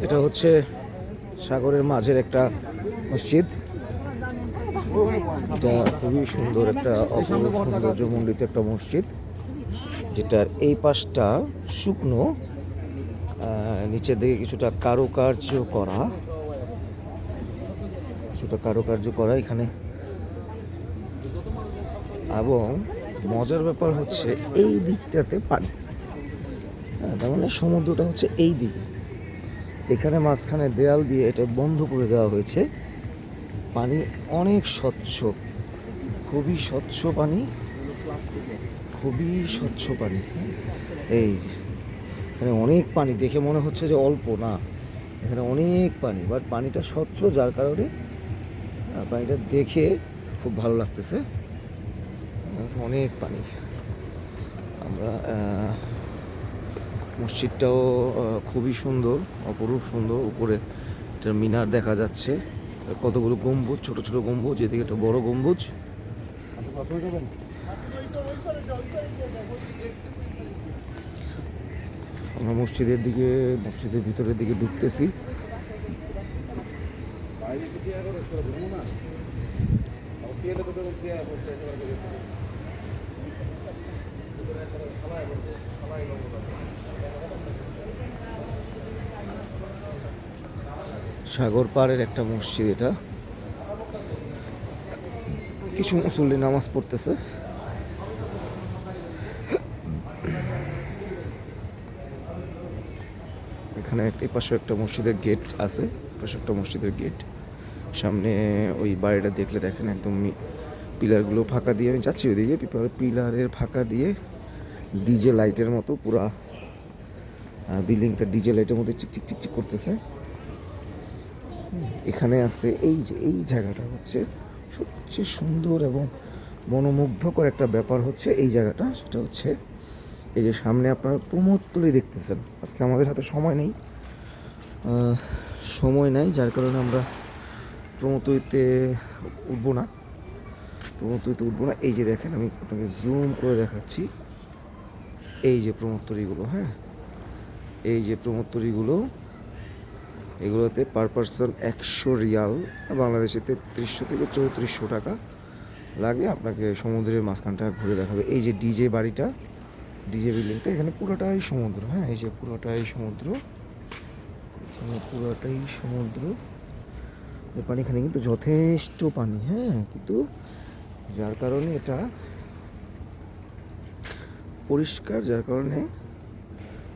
এটা হচ্ছে সাগরের মাঝের একটা মসজিদ। এটা খুবই সুন্দর একটা অপরূপ সৌন্দর্যমণ্ডিত একটা মসজিদ, যেটার এই পাশটা শুকনো, নিচের দিকে কিছুটা কারুকার্য করা এখানে। এবং মজার ব্যাপার হচ্ছে এই দিকটাতে পানি, তার মানে সমুদ্রটা হচ্ছে এই দিকে। এখানে মাঝখানে দেয়াল দিয়ে এটা বন্ধ করে দেওয়া হয়েছে। পানি অনেক স্বচ্ছ, খুবই স্বচ্ছ পানি, খুবই স্বচ্ছ পানি। এই এখানে অনেক পানি, দেখে মনে হচ্ছে যে অল্প না, এখানে অনেক পানি, বাট পানিটা স্বচ্ছ, যার কারণে পানিটা দেখে খুব ভালো লাগতেছে। অনেক পানি। আমরা মসজিদটাও খুবই সুন্দর, অপরূপ সুন্দর। উপরে একটা মিনার দেখা যাচ্ছে, কতগুলো গম্বুজ, ছোট ছোট গম্বুজ, এদিকে একটা বড় গম্বুজ। আমরা মসজিদের ভিতরের দিকে ঢুকতেছি। সাগর পাড়ের একটা মসজিদ এটা। কিছু মুসল্লি নামাজ পড়তেছে। এখানে এই পাশে একটা মসজিদের গেট আছে, পাশে একটা মসজিদের গেট। সামনে ওই বাড়িটা দেখলে দেখেন একদম পিলারগুলো ফাঁকা দিয়ে, আমি যাচ্ছি ওইদিকে, পিলারের ফাঁকা দিয়ে ডিজে লাইটের মতো পুরা বিল্ডিংটা ডিজে লাইটের মধ্যে চিকচিক চিকচিক করতেছে। এখানে আছে এই জায়গাটা হচ্ছে সবচেয়ে সুন্দর এবং মনোমুগ্ধকর একটা ব্যাপার হচ্ছে এই জায়গাটা। সেটা হচ্ছে এই যে সামনে আপনারা প্রমোদতলি দেখতেছেন। আজকে আমাদের হাতে সময় নেই, যার কারণে আমরা প্রমোদতলিতে উঠবো না। এই যে দেখেন, আমি আপনাকে জুম করে দেখাচ্ছি, এই যে প্রমোদতলিগুলো, হ্যাঁ, এই যে প্রমোদতলিগুলো, এগুলোতে পার পারসন 100 রিয়াল, বাংলাদেশে 3300 থেকে 3400 টাকা লাগে। আপনাকে সমুদ্রের মাঝখানটা ঘুরে দেখাবে। এই যে ডিজে বাড়িটা, ডিজে বিল্ডিংটা, এখানে পুরোটাই সমুদ্র। হ্যাঁ, এই যে পুরোটাই সমুদ্র, পানি। এখানে কিন্তু যথেষ্ট পানি, হ্যাঁ, কিন্তু যার কারণে এটা পরিষ্কার, যার কারণে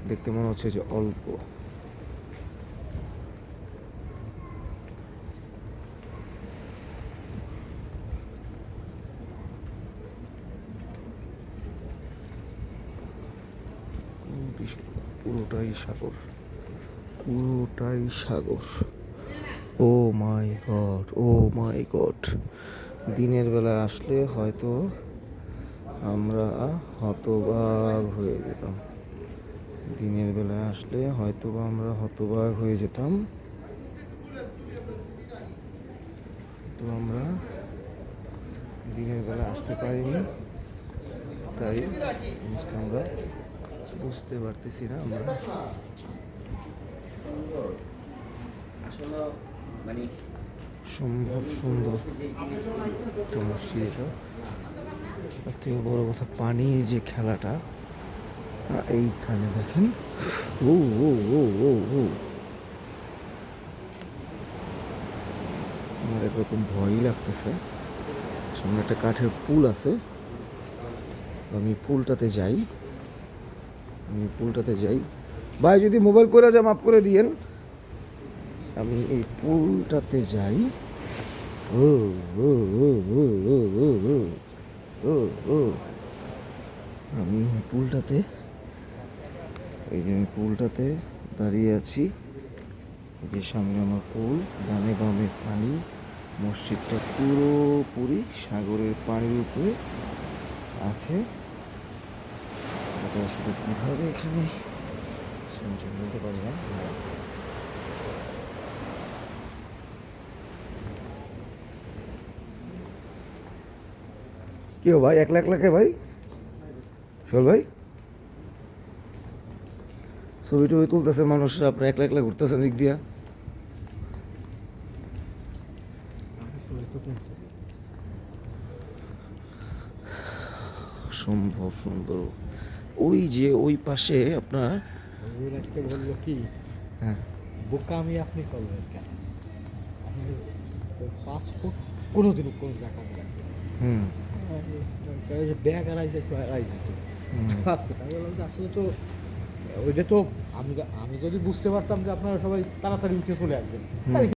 দেখতে মনে হচ্ছে যে অল্প। পুরোটাই সাগর। ও মাই গড, দিনের বেলা আসলে হয়তো আমরা হতবাক হয়ে যেতাম। তো আমরা দিনের বেলা আসতে পারিনি, তাই জিনিসটা আমরা বুঝতে পারতেছি না। আমরা সম্ভব সুন্দর একটা মসজিদ। তার থেকে বড় কথা পানির যে খেলাটা এইখানে দেখেন। আমার একরকম ভয়ই লাগতেছে। সামনে একটা কাঠের পুল আছে, আমি পুলটাতে যাই। ভাই, যদি মোবাইল পড়ে যায় মাফ করে দিয়েন। আমি এই পুলটাতে যাই। আমি পুলটাতে দাঁড়িয়ে আছি। এই যে সামনে আমার পুল, ডানে বামে পানি। মসজিদটা পুরোপুরি সাগরের পানির উপরে আছে। এটা আসলে কীভাবে এখানে বলতে পারি না। কেউ ভাই একলা একলা কে ভাই সোহেল ভাই ছবি টবি তুলতেছে মানুষরা, আপনার একলা একলা ঘুরতেছেন দিক দিয়া। সম্ভব সুন্দর। ওই যে ওই পাশে আপনার আজকে বললো কি হ্যাঁ বোকামি আপনি করবেন কেন? পাসপোর্ট কোনোদিনও কোনো জায়গা লাগবে হুম ব্যাগ আড়াইছে তো আড়াইছে তো পাসপোর্ট। আমি বললাম যে আসলে তো ওইটা তো আমি যদি বুঝতে পারতাম যে আপনারা সবাই তাড়াতাড়ি উঠে চলে আসবেন, তাহলে